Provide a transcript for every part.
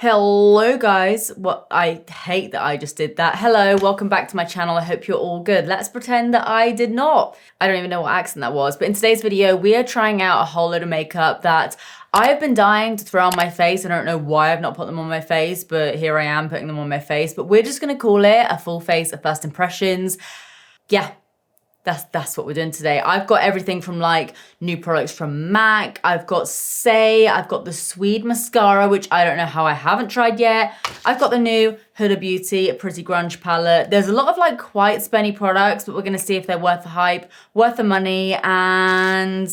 Hello guys, I hate that I just did that. Hello, welcome back to my channel. I hope you're all good. Let's pretend that I did not. I don't even know what accent that was, but in today's video, we are trying out a whole load of makeup that I've been dying to throw on my face. I don't know why I've not put them on my face, but here I am putting them on my face. But we're just gonna call it a full face of first impressions. Yeah. That's what we're doing today. I've got everything from like new products from MAC. I've got Saie. I've got the Sweed mascara, which I don't know how I haven't tried yet. I've got the new Huda Pretty Grunge palette. There's a lot of like quite spenny products, but we're gonna see if they're worth the hype, worth the money, and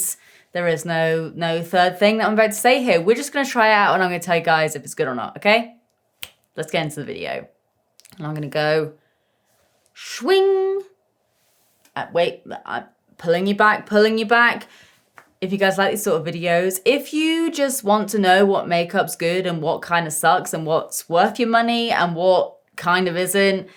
there is no third thing that I'm about to say here. We're just gonna try it out and I'm gonna tell you guys if it's good or not, okay? Let's get into the video. And I'm gonna go swing. Wait, I'm pulling you back. If you guys like these sort of videos, if you just want to know what makeup's good and what kind of sucks and what's worth your money and what kind of isn't,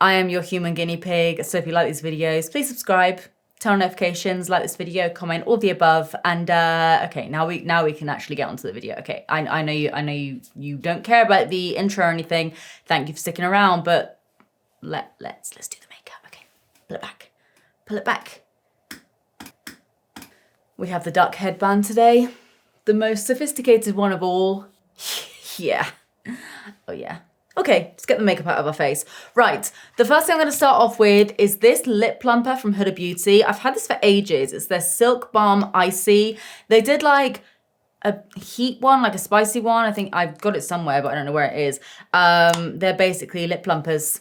I am your human guinea pig. So if you like these videos, please subscribe, turn on notifications, like this video, comment, all the above. And okay, now we can actually get onto the video. Okay, I know you don't care about the intro or anything. Thank you for sticking around, but let's do the makeup. Okay, pull it back. Pull it back. We have the duck headband today. The most sophisticated one of all. Yeah. Oh yeah. Okay, let's get the makeup out of our face. Right, the first thing I'm gonna start off with is this lip plumper from Huda Beauty. I've had this for ages. It's their Silk Balm Icy. They did like a heat one, like a spicy one. I think I've got it somewhere, but I don't know where it is. They're basically lip plumpers.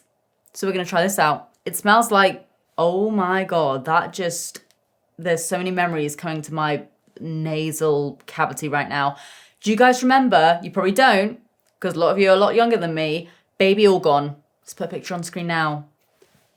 So we're gonna try this out. It smells like, oh my God, there's so many memories coming to my nasal cavity right now. Do you guys remember? You probably don't, because a lot of you are a lot younger than me. Baby All Gone. Let's put a picture on screen now.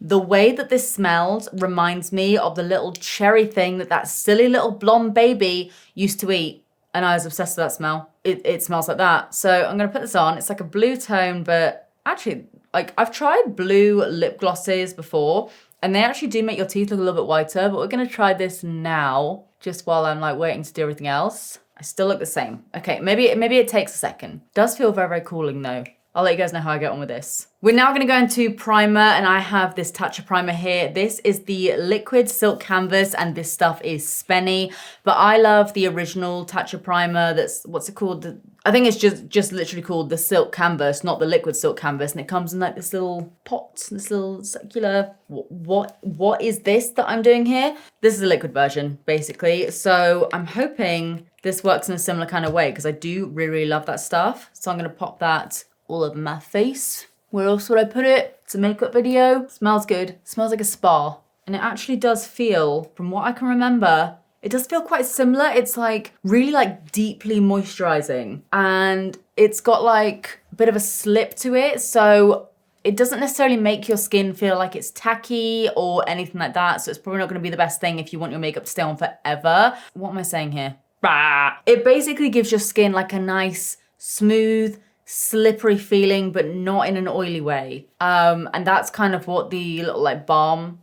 The way that this smells reminds me of the little cherry thing that silly little blonde baby used to eat. And I was obsessed with that smell. It smells like that. So I'm gonna put this on. It's like a blue tone, but actually, like I've tried blue lip glosses before, and they actually do make your teeth look a little bit whiter, but we're gonna try this now, just while I'm like waiting to do everything else. I still look the same. Okay, maybe it takes a second. Does feel very, very cooling though. I'll let you guys know how I get on with this. We're now gonna go into primer, and I have this Tatcha primer here. This is the liquid silk canvas, and this stuff is spenny, but I love the original Tatcha primer. That's, what's it called? I think it's just literally called the silk canvas, not the liquid silk canvas, and it comes in like this little pot, this little circular, what is this that I'm doing here? This is a liquid version, basically. So I'm hoping this works in a similar kind of way, because I do really, really love that stuff. So I'm gonna pop that all over my face. Where else would I put it? It's a makeup video. Smells good. Smells like a spa. And it actually does feel, from what I can remember, it does feel quite similar. It's like really like deeply moisturizing. And it's got like a bit of a slip to it. So it doesn't necessarily make your skin feel like it's tacky or anything like that. So it's probably not gonna be the best thing if you want your makeup to stay on forever. What am I saying here? It basically gives your skin like a nice, smooth, slippery feeling, but not in an oily way. And that's kind of what the little like balm,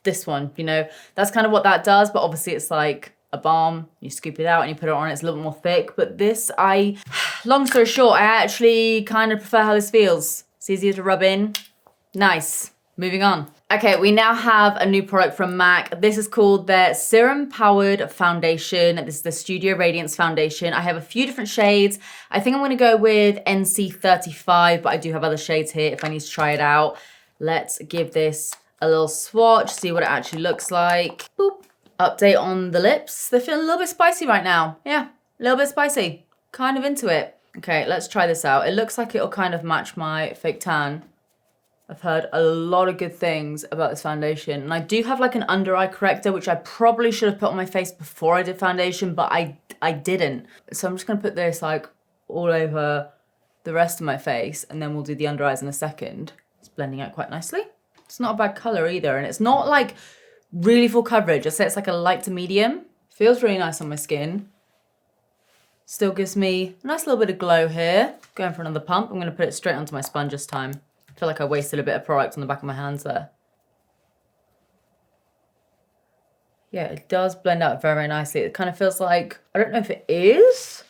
this one, you know, that's kind of what that does. But obviously it's like a balm, you scoop it out and you put it on, it's a little bit more thick. But this, long story short, I actually kind of prefer how this feels. It's easier to rub in. Nice. Moving on. Okay, we now have a new product from MAC. This is called their Serum Powered Foundation. This is the Studio Radiance Foundation. I have a few different shades. I think I'm gonna go with NC 35, but I do have other shades here if I need to try it out. Let's give this a little swatch, see what it actually looks like. Boop. Update on the lips. They're feeling a little bit spicy right now. Yeah, a little bit spicy. Kind of into it. Okay, let's try this out. It looks like it'll kind of match my fake tan. I've heard a lot of good things about this foundation. And I do have like an under eye corrector, which I probably should have put on my face before I did foundation, but I didn't. So I'm just gonna put this like all over the rest of my face, and then we'll do the under eyes in a second. It's blending out quite nicely. It's not a bad color either, and it's not like really full coverage. I'd say it's like a light to medium. Feels really nice on my skin. Still gives me a nice little bit of glow here. Going for another pump. I'm gonna put it straight onto my sponge this time. I feel like I wasted a bit of product on the back of my hands there. Yeah, it does blend out very, very nicely. It kind of feels like, I don't know if it is.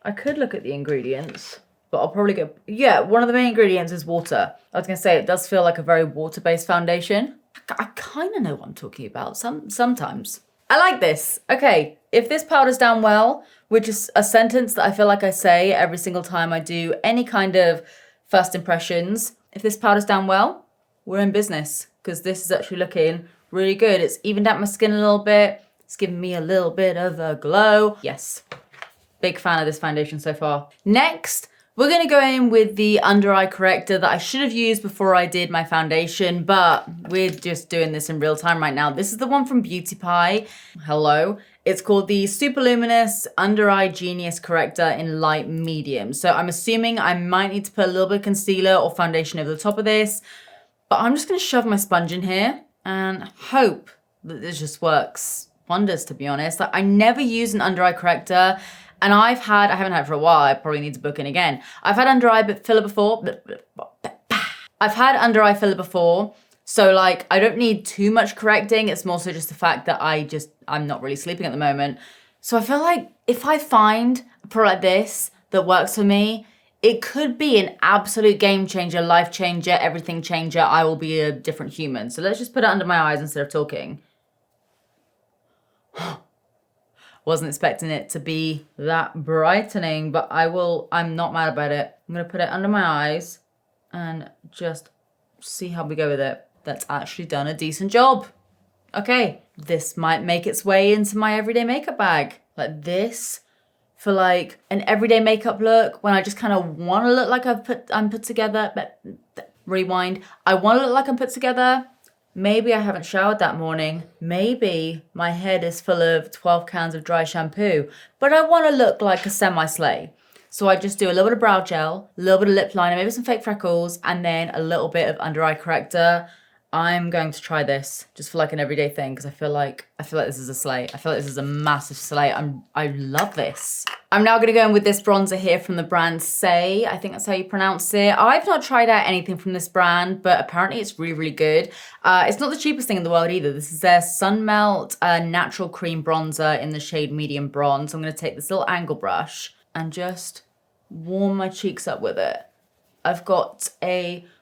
I could look at the ingredients. but I'll probably go, yeah, one of the main ingredients is water. I was gonna say, it does feel like a very water-based foundation. I kind of know what I'm talking about sometimes. I like this. Okay, if this powders down well, which is a sentence that I feel like I say every single time I do any kind of first impressions, if this powders down well, we're in business, because this is actually looking really good. It's evened out my skin a little bit. It's giving me a little bit of a glow. Yes, big fan of this foundation so far. Next, we're gonna go in with the under eye corrector that I should have used before I did my foundation, but we're just doing this in real time right now. This is the one from Beauty Pie. Hello. It's called the Super Luminous Under Eye Genius Corrector in light medium. So I'm assuming I might need to put a little bit of concealer or foundation over the top of this, but I'm just gonna shove my sponge in here and hope that this just works wonders, to be honest. Like, I never use an under eye corrector, and I haven't had it for a while. I probably need to book in again. I've had under eye filler before. So like, I don't need too much correcting. It's more so just the fact that I'm not really sleeping at the moment. So I feel like if I find a product like this that works for me, it could be an absolute game changer, life changer, everything changer. I will be a different human. So let's just put it under my eyes instead of talking. Wasn't expecting it to be that brightening, but I'm not mad about it. I'm gonna put it under my eyes and just see how we go with it. That's actually done a decent job. Okay, this might make its way into my everyday makeup bag. Like this, for like an everyday makeup look, when I just kind of want to look like I'm put together, but rewind. I want to look like I'm put together. Maybe I haven't showered that morning. Maybe my head is full of 12 cans of dry shampoo, but I want to look like a semi-slay. So I just do a little bit of brow gel, a little bit of lip liner, maybe some fake freckles, and then a little bit of under eye corrector. I'm going to try this just for like an everyday thing, because I feel like this is a slay. I feel like this is a massive slay. I love this. I'm now gonna go in with this bronzer here from the brand Saie. I think that's how you pronounce it. I've not tried out anything from this brand, but apparently it's really, really good. It's not the cheapest thing in the world either. This is their Sun Melt Natural Cream Bronzer in the shade Medium Bronze. I'm gonna take this little angle brush and just warm my cheeks up with it. I've got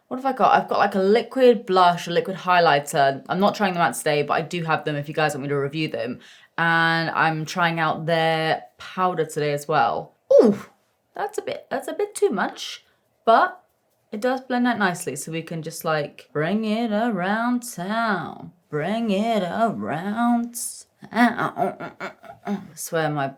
what have I got? I've got like a liquid blush, a liquid highlighter. I'm not trying them out today, but I do have them if you guys want me to review them. And I'm trying out their powder today as well. Ooh, that's a bit too much, but it does blend out nicely. So we can just like bring it around town. Bring it around town. I swear my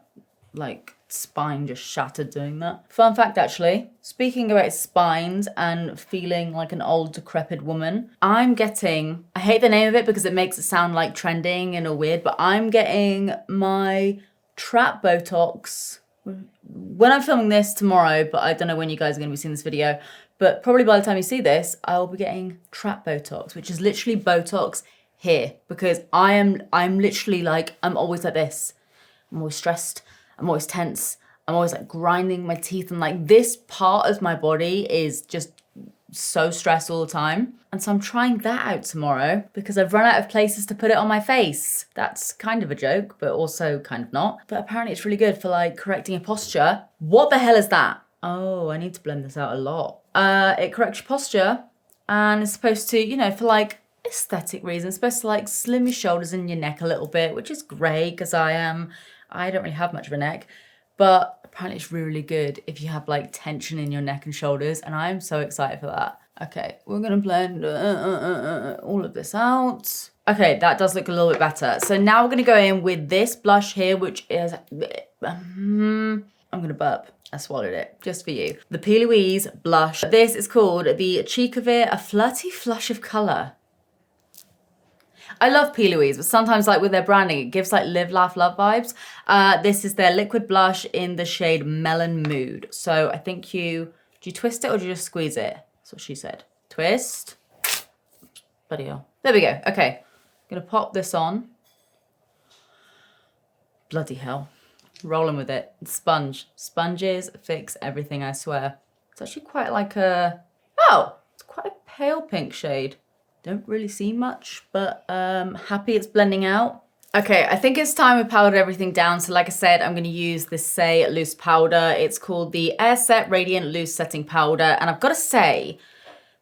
like spine just shattered doing that. Fun fact actually, speaking about spines and feeling like an old decrepit woman, I'm getting, I hate the name of it because it makes it sound like trending and all weird, but I'm getting my trap Botox when I'm filming this tomorrow, but I don't know when you guys are going to be seeing this video, but probably by the time you see this, I'll be getting trap Botox, which is literally Botox here, because I'm literally like, I'm always like this. I'm always stressed. I'm always tense. I'm always like grinding my teeth, and like this part of my body is just so stressed all the time. And so I'm trying that out tomorrow because I've run out of places to put it on my face. That's kind of a joke, but also kind of not. But apparently it's really good for like correcting your posture. What the hell is that? Oh, I need to blend this out a lot. It corrects your posture and it's supposed to, you know, for like aesthetic reasons, supposed to like slim your shoulders and your neck a little bit, which is great because I don't really have much of a neck, but apparently it's really good if you have like tension in your neck and shoulders, and I'm so excited for that. Okay, we're gonna blend all of this out. Okay, that does look a little bit better. So now we're gonna go in with this blush here, which is, I'm gonna burp. I swallowed it, just for you. The P. Louise blush. This is called the Cheek of It, a flirty flush of color. I love P. Louise, but sometimes like with their branding, it gives like live, laugh, love vibes. This is their liquid blush in the shade Melon Mood. So I think do you twist it or do you just squeeze it? That's what she said. Twist. Bloody hell. There we go. Okay. I'm gonna pop this on. Bloody hell. Rolling with it. Sponge. Sponges fix everything, I swear. It's actually quite like it's quite a pale pink shade. Don't really see much, but happy it's blending out. Okay, I think it's time we powdered everything down. So like I said, I'm going to use this Saie loose powder. It's called the Airset Radiant Loose Setting Powder. And I've got to say,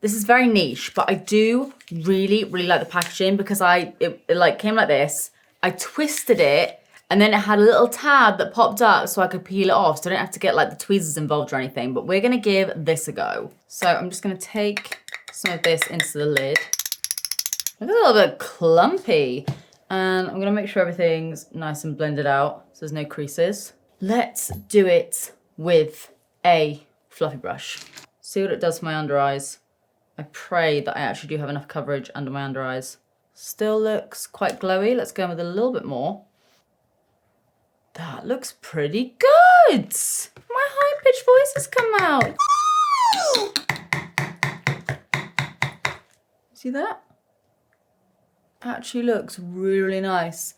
this is very niche, but I do really, really like the packaging because it like came like this. I twisted it and then it had a little tab that popped up so I could peel it off. So I don't have to get like the tweezers involved or anything, but we're going to give this a go. So I'm just going to take some of this into the lid. It's a little bit clumpy. And I'm gonna make sure everything's nice and blended out so there's no creases. Let's do it with a fluffy brush. See what it does for my under eyes. I pray that I actually do have enough coverage under my under eyes. Still looks quite glowy. Let's go in with a little bit more. That looks pretty good. My high-pitched voice has come out. See that? Actually looks really nice.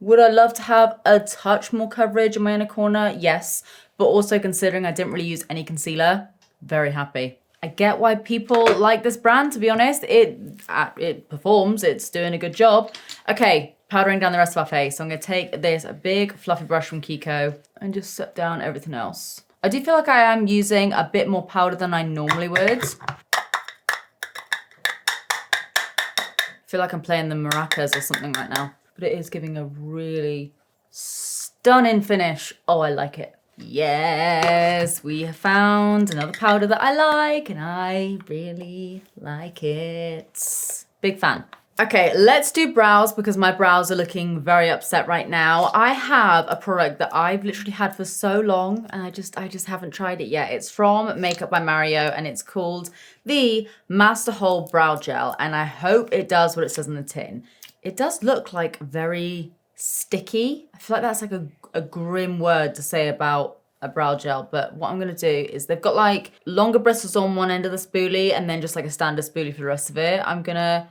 Would I love to have a touch more coverage in my inner corner? Yes, but also considering I didn't really use any concealer, very happy. I get why people like this brand, to be honest. It performs, it's doing a good job. Okay, powdering down the rest of our face. So I'm gonna take this big fluffy brush from Kiko and just set down everything else. I do feel like I am using a bit more powder than I normally would. I feel like I'm playing the maracas or something right now, but it is giving a really stunning finish. Oh, I like it. Yes, we have found another powder that I like and I really like it. Big fan. Okay, let's do brows because my brows are looking very upset right now. I have a product that I've literally had for so long and I just haven't tried it yet. It's from Makeup by Mario and it's called the Master Hold Brow Gel and I hope it does what it says on the tin. It does look like very sticky. I feel like that's like a grim word to say about a brow gel, but what I'm gonna do is they've got like longer bristles on one end of the spoolie and then just like a standard spoolie for the rest of it. I'm gonna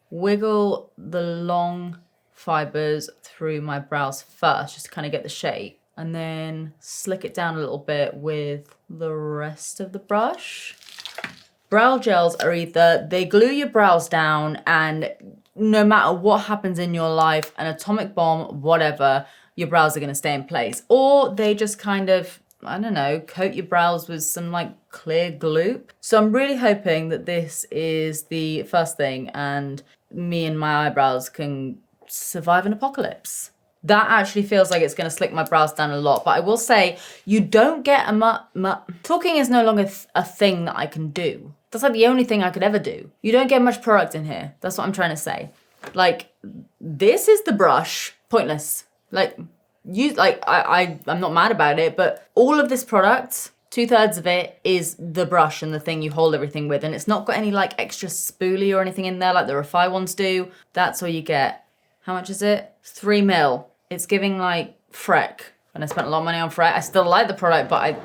wiggle the long fibers through my brows first just to kind of get the shape and then slick it down a little bit with the rest of the brush. Brow gels are either they glue your brows down and no matter what happens in your life, an atomic bomb, whatever, your brows are going to stay in place, or they just kind of, I don't know, coat your brows with some like clear gloop. So I'm really hoping that this is the first thing and me and my eyebrows can survive an apocalypse. That actually feels like it's going to slick my brows down a lot, but I will say you don't get talking is no longer a thing that I can do. That's like the only thing I could ever do. You don't get much product in here. That's what I'm trying to say. Like, this is the brush. Pointless. Like, I'm not mad about it, but all of this product, 2/3 of it is the brush and the thing you hold everything with. And it's not got any like extra spoolie or anything in there like the Refi ones do. That's all you get. How much is it? 3 mil. It's giving like Freck. And I spent a lot of money on Freck. I still like the product, but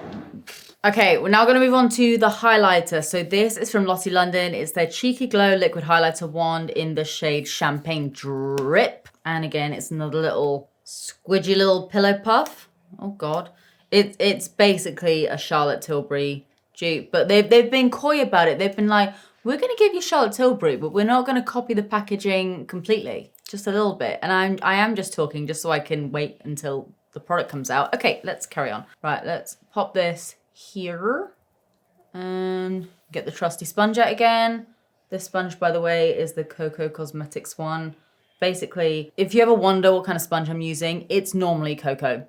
Okay, we're now going to move on to the highlighter. So this is from Lottie London. It's their Cheeky Glow Liquid Highlighter Wand in the shade Champagne Drip. And again, it's another little squidgy little pillow puff. Oh God. It's basically a Charlotte Tilbury dupe, but they've been coy about it. They've been like, we're going to give you Charlotte Tilbury, but we're not going to copy the packaging completely, just a little bit. And I am just talking just so I can wait until the product comes out. Okay, let's carry on. Right, let's pop this here and get the trusty sponge out again. This sponge, by the way, is the Coco Cosmetics one. Basically, if you ever wonder what kind of sponge I'm using, it's normally Coco.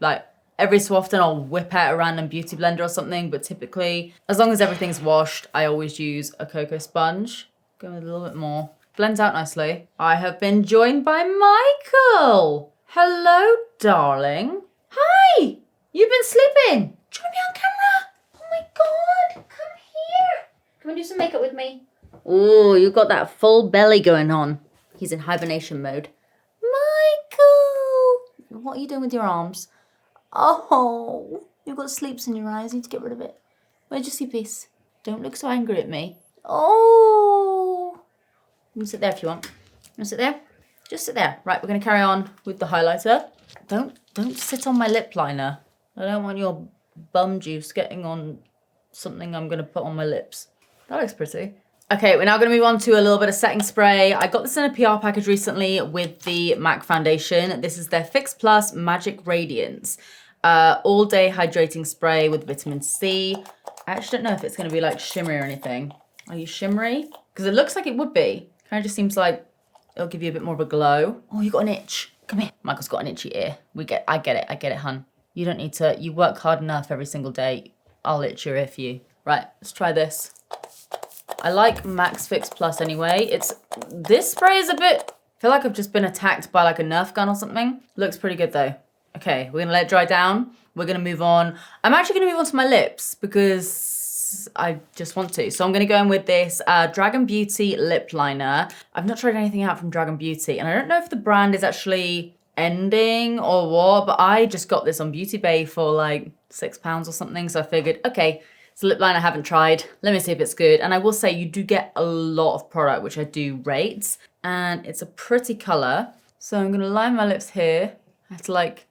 Like, every so often I'll whip out a random beauty blender or something, but typically, as long as everything's washed, I always use a Coco sponge. Go with a little bit more. Blends out nicely. I have been joined by Michael. Hello, darling. Hi! You've been sleeping. Do you want to be on camera? Oh my God, come here. Come and do some makeup with me. Oh, you've got that full belly going on. He's in hibernation mode. Michael! What are you doing with your arms? Oh, you've got sleeps in your eyes. You need to get rid of it. Where's your sea piece? Don't look so angry at me. Oh. You can sit there if you want. You want to sit there? Just sit there. Right, we're going to carry on with the highlighter. Don't sit on my lip liner. I don't want your bum juice getting on something I'm going to put on my lips. That looks pretty. Okay, we're now going to move on to a little bit of setting spray. I got this in a PR package recently with the MAC foundation. This is their Fix Magic Radiance. All day hydrating spray with vitamin C. I actually don't know if it's going to be like shimmery or anything. Are you shimmery? Because it looks like it would be. Kind of just seems like it'll give you a bit more of a glow. Oh, you got an itch. Come here. Michael's got an itchy ear. I get it, hun. You don't need to, you work hard enough every single day. I'll itch your ear for you. Right, let's try this. I like Max Fix Plus anyway. This spray is a bit, I feel like I've just been attacked by like a Nerf gun or something. Looks pretty good though. Okay, we're gonna let it dry down. We're gonna move on. I'm actually gonna move on to my lips because I just want to. So I'm gonna go in with this Dragun Beauty lip liner. I've not tried anything out from Dragun Beauty and I don't know if the brand is actually ending or what, but I just got this on Beauty Bay for like £6 or something. So I figured, okay, it's a lip liner I haven't tried. Let me see if it's good. And I will say you do get a lot of product, which I do rate. And it's a pretty color. So I'm gonna line my lips here. I have to like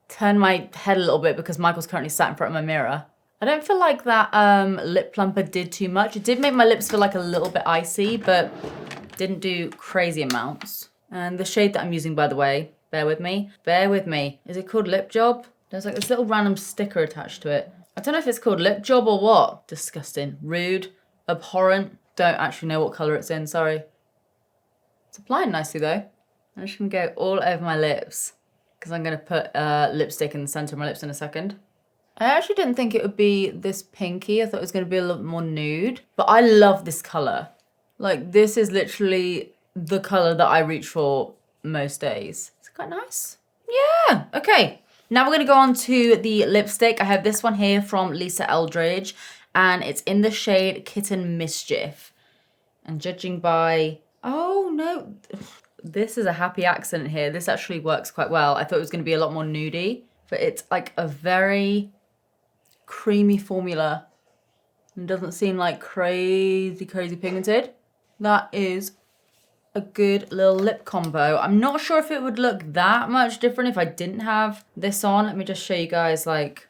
turn my head a little bit because Michael's currently sat in front of my mirror. I don't feel like that lip plumper did too much. It did make my lips feel like a little bit icy, but didn't do crazy amounts. And the shade that I'm using, by the way, bear with me. Bear with me. Is it called Lip Job? There's like this little random sticker attached to it. I don't know if it's called Lip Job or what. Disgusting. Rude. Abhorrent. Don't actually know what color it's in, sorry. It's applying nicely though. I'm just gonna go all over my lips because I'm gonna put lipstick in the center of my lips in a second. I actually didn't think it would be this pinky. I thought it was gonna be a little more nude, but I love this color. Like this is literally the color that I reach for most days. It's quite nice. Yeah, okay. Now we're gonna go on to the lipstick. I have this one here from Lisa Eldridge and it's in the shade Kitten Mischief. And judging by, oh no, this is a happy accident here. This actually works quite well. I thought it was gonna be a lot more nudie, but it's like a very creamy formula. It doesn't seem like crazy pigmented. That is a good little lip combo. I'm not sure if it would look that much different if I didn't have this on. Let me just show you guys like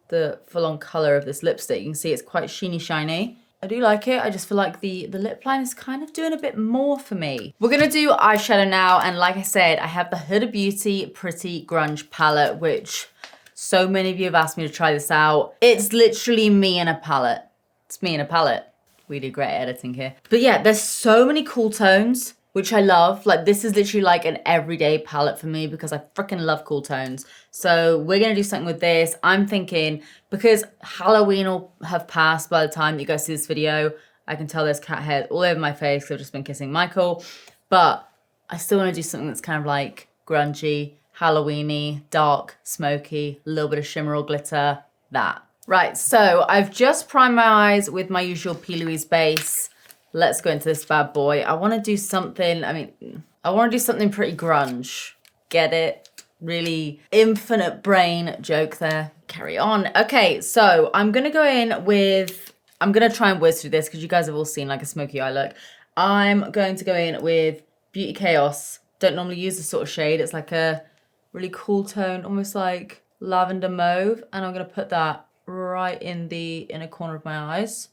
the full-on color of this lipstick. You can see it's quite sheeny shiny. I do like it. I just feel like the lip line is kind of doing a bit more for me. We're gonna do eyeshadow now, and like I said, I have the Huda Beauty Pretty Grunge palette, which so many of you have asked me to try this out. It's literally me in a palette. It's me in a palette. We do great editing here. But yeah, there's so many cool tones, which I love. Like this is literally like an everyday palette for me because I freaking love cool tones. So we're gonna do something with this. I'm thinking, because Halloween will have passed by the time that you guys see this video, I can tell there's cat hair all over my face because I've just been kissing Michael. But I still wanna do something that's kind of like grungy, Halloween-y, dark, smoky, a little bit of shimmer or glitter, that. Right, so I've just primed my eyes with my usual P. Louise base. Let's go into this bad boy. I want to do something, I want to do something pretty grunge. Get it? Really infinite brain joke there. Carry on. Okay, so I'm going to go in with, I'm going to try and whiz through this because you guys have all seen like a smoky eye look. I'm going to go in with Beauty Chaos. Don't normally use this sort of shade. It's like a really cool tone, almost like lavender mauve. And I'm going to put that right in the inner corner of my eyes.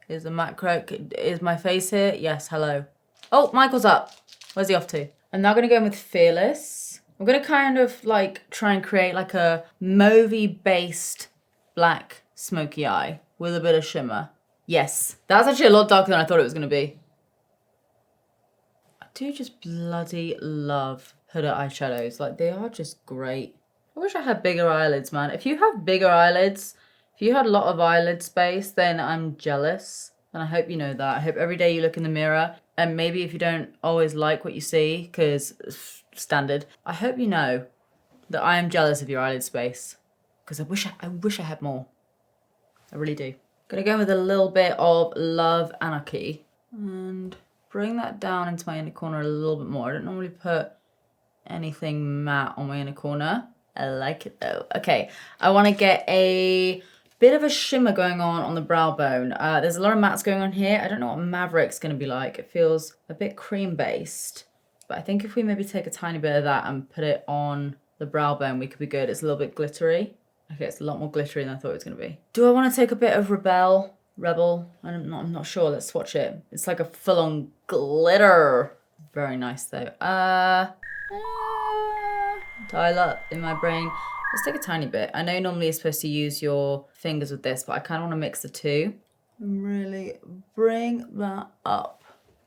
Is the macro, is my face here? Yes, hello. Oh, Michael's up. Where's he off to? I'm now gonna go in with Fearless. I'm gonna kind of like try and create like a mauvey based black smoky eye with a bit of shimmer. Yes, that's actually a lot darker than I thought it was gonna be. I do just bloody love Huda eyeshadows. Like they are just great. I wish I had bigger eyelids, man. If you have bigger eyelids, if you had a lot of eyelid space, then I'm jealous. And I hope you know that. I hope every day you look in the mirror, and maybe if you don't always like what you see, because standard, I hope you know that I am jealous of your eyelid space. Because I wish I had more. I really do. Gonna go with a little bit of Love Anarchy and bring that down into my inner corner a little bit more. I don't normally put anything matte on my inner corner. I like it though. Okay, I want to get a bit of a shimmer going on the brow bone. There's a lot of mattes going on here. I don't know what Maverick's going to be like. It feels a bit cream based, but I think if we maybe take a tiny bit of that and put it on the brow bone, we could be good. It's a little bit glittery. Okay, it's a lot more glittery than I thought it was going to be. Do I want to take a bit of Rebel? Rebel. I'm not sure. Let's swatch it. It's like a full-on glitter. Very nice though. Dial up in my brain. Let's take a tiny bit. I know normally you're supposed to use your fingers with this, but I kind of want to mix the two and really bring that up.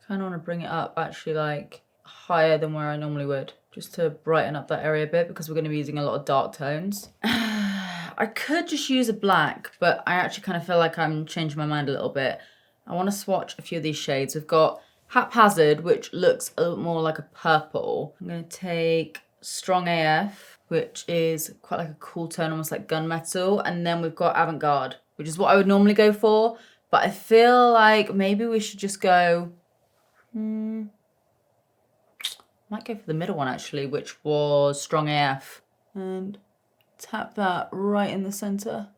Kind of want to bring it up actually like higher than where I normally would, just to brighten up that area a bit because we're going to be using a lot of dark tones. I could just use a black, but I actually kind of feel like I'm changing my mind a little bit. I want to swatch a few of these shades. We've got Haphazard, which looks a little more like a purple. I'm going to take Strong AF, which is quite like a cool tone, almost like gunmetal. And then we've got Avant-Garde, which is what I would normally go for. But I feel like maybe we should just go... might go for the middle one actually, which was Strong AF. And tap that right in the center.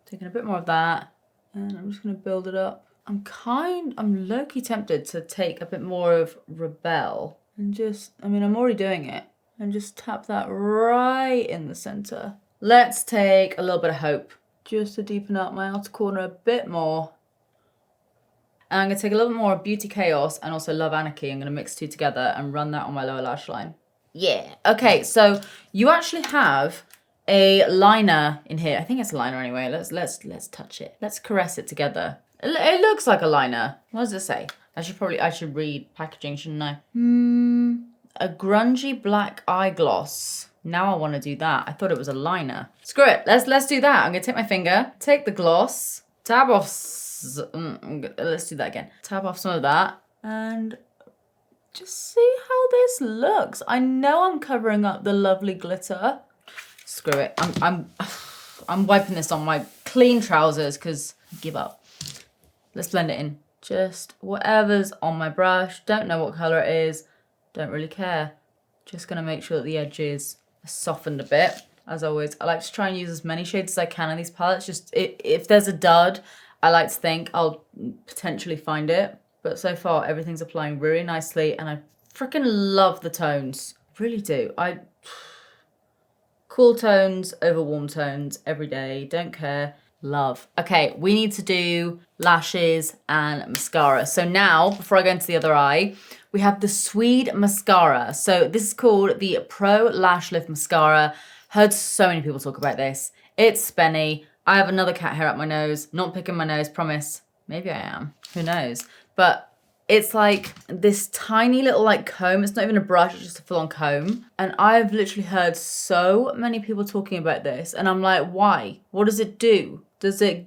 Taking a bit more of that. And I'm just going to build it up. I'm low-key tempted to take a bit more of Rebel. And just, I mean, I'm already doing it. And just tap that right in the center. Let's take a little bit of Hope, just to deepen up my outer corner a bit more. And I'm going to take a little bit more of Beauty Chaos and also Love Anarchy. I'm going to mix two together and run that on my lower lash line. Yeah. Okay, so you actually have a liner in here. I think it's a liner anyway. Let's touch it. Let's caress it together. It looks like a liner. What does it say? I should read packaging, shouldn't I? A grungy black eye gloss. Now I want to do that. I thought it was a liner. Screw it. Let's do that. I'm gonna take my finger, take the gloss, tab off. Let's do that again. Tab off some of that and just see how this looks. I know I'm covering up the lovely glitter. Screw it. I'm wiping this on my clean trousers because I give up. Let's blend it in. Just whatever's on my brush. Don't know what color it is. Don't really care. Just gonna make sure that the edges are softened a bit. As always, I like to try and use as many shades as I can in these palettes. Just if there's a dud, I like to think I'll potentially find it. But so far, everything's applying really nicely, and I freaking love the tones. Really do. Cool tones over warm tones every day. Don't care. Love. Okay, we need to do lashes and mascara. So now, before I go into the other eye, we have the Sweed mascara. So this is called the Pro Lash Lift Mascara. Heard so many people talk about this. It's spenny. I have another cat hair up my nose. Not picking my nose, promise. Maybe I am. Who knows? But it's like this tiny little like comb. It's not even a brush, it's just a full-on comb. And I've literally heard so many people talking about this. And I'm like, why? What does it do? Does it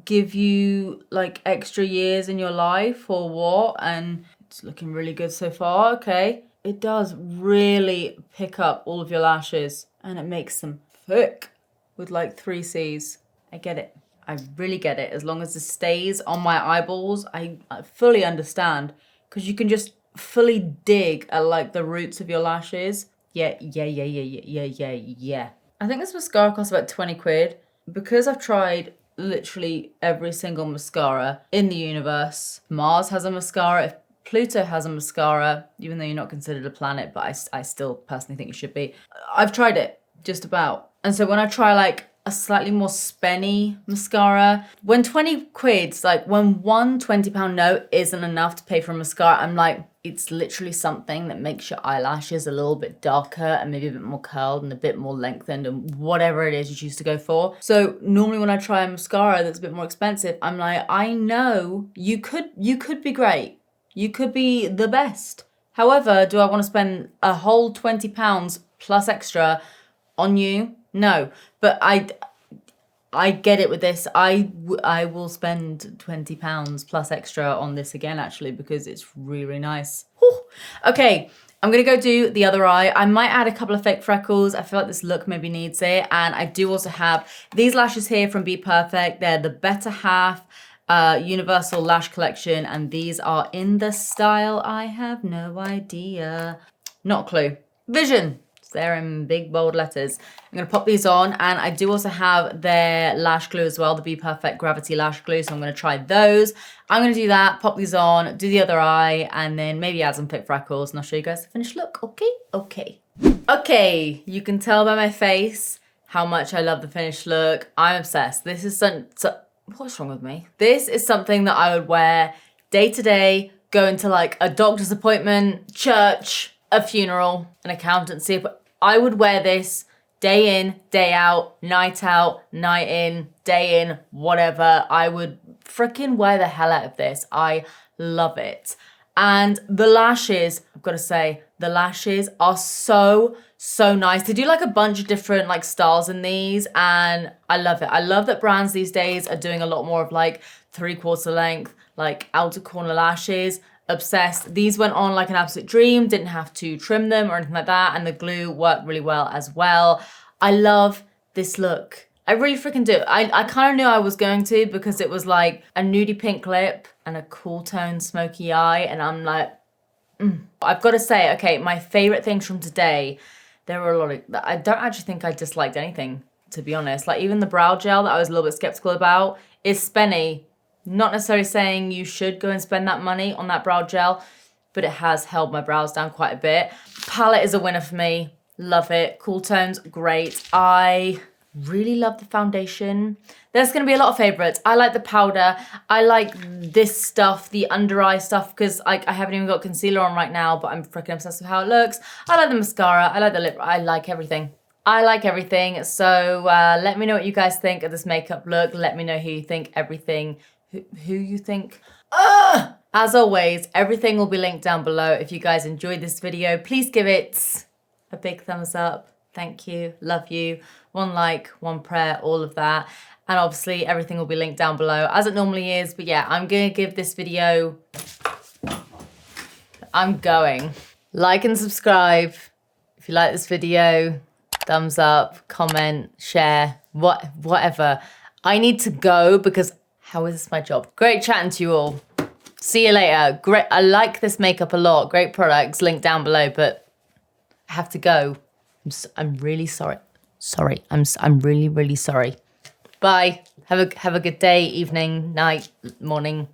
give you like extra years in your life or what? And it's looking really good so far. Okay. It does really pick up all of your lashes and it makes them thick with like 3 C's. I get it. I really get it. As long as it stays on my eyeballs, I fully understand. Because you can just fully dig at like the roots of your lashes. Yeah. I think this mascara costs about 20 quid. Because I've tried literally every single mascara in the universe. Mars has a mascara. Pluto has a mascara, even though you're not considered a planet, but I still personally think you should be. I've tried it, just about. And so when I try like a slightly more spenny mascara, when 20 quid's like, when one £20 note isn't enough to pay for a mascara, I'm like, it's literally something that makes your eyelashes a little bit darker and maybe a bit more curled and a bit more lengthened and whatever it is you choose to go for. So normally when I try a mascara that's a bit more expensive, I'm like, I know you could be great. You could be the best. However, do I want to spend a whole £20 plus extra on you? No, but I get it with this. I will spend £20 plus extra on this again, actually, because it's really, really nice. Whew. Okay, I'm going to go do the other eye. I might add a couple of fake freckles. I feel like this look maybe needs it. And I do also have these lashes here from BPerfect. They're the Better Half Universal Lash Collection. And these are in the style, I have no idea. Not a clue. Vision. They're in big bold letters. I'm going to pop these on, and I do also have their lash glue as well, the BPerfect Gravity Lash Glue, so I'm going to try those. I'm going to do that, pop these on, do the other eye, and then maybe add some fake freckles, and I'll show you guys the finished look, okay? Okay, you can tell by my face how much I love the finished look. I'm obsessed. This is What's wrong with me? This is something that I would wear day to day, going to like a doctor's appointment, church, a funeral, an accountancy. But I would wear this day in, day out, night in, day in, whatever. I would freaking wear the hell out of this. I love it. And the lashes, I've got to say, the lashes are so nice. They do like a bunch of different like styles in these, and I love it. I love that brands these days are doing a lot more of like 3/4 length, like outer corner lashes. Obsessed. These went on like an absolute dream. Didn't have to trim them or anything like that, and the glue worked really well as well. I love this look. I really freaking do. I kind of knew I was going to, because it was like a nudie pink lip and a cool tone smoky eye, and I'm like, I've got to say, okay, my favorite things from today, there were a lot of, I don't actually think I disliked anything, to be honest. Like even the brow gel that I was a little bit skeptical about is spenny. Not necessarily saying you should go and spend that money on that brow gel, but it has held my brows down quite a bit. Palette is a winner for me. Love it. Cool tones, great. I really love the foundation. There's going to be a lot of favorites. I like the powder. I like this stuff, the under eye stuff, because I haven't even got concealer on right now, but I'm freaking obsessed with how it looks. I like the mascara. I like the lip. I like everything. I like everything. So let me know what you guys think of this makeup look. Let me know who you think everything, who you think. As always, everything will be linked down below. If you guys enjoyed this video, please give it a big thumbs up. Thank you. Love you. One like, one prayer, all of that. And obviously everything will be linked down below as it normally is. But yeah, I'm going to give this video, like and subscribe. If you like this video, thumbs up, comment, share, whatever. I need to go because how is this my job? Great chatting to you all. See you later. Great. I like this makeup a lot. Great products linked down below, but I have to go. I'm really sorry. I'm really sorry. Bye. Have a good day, evening, night, morning.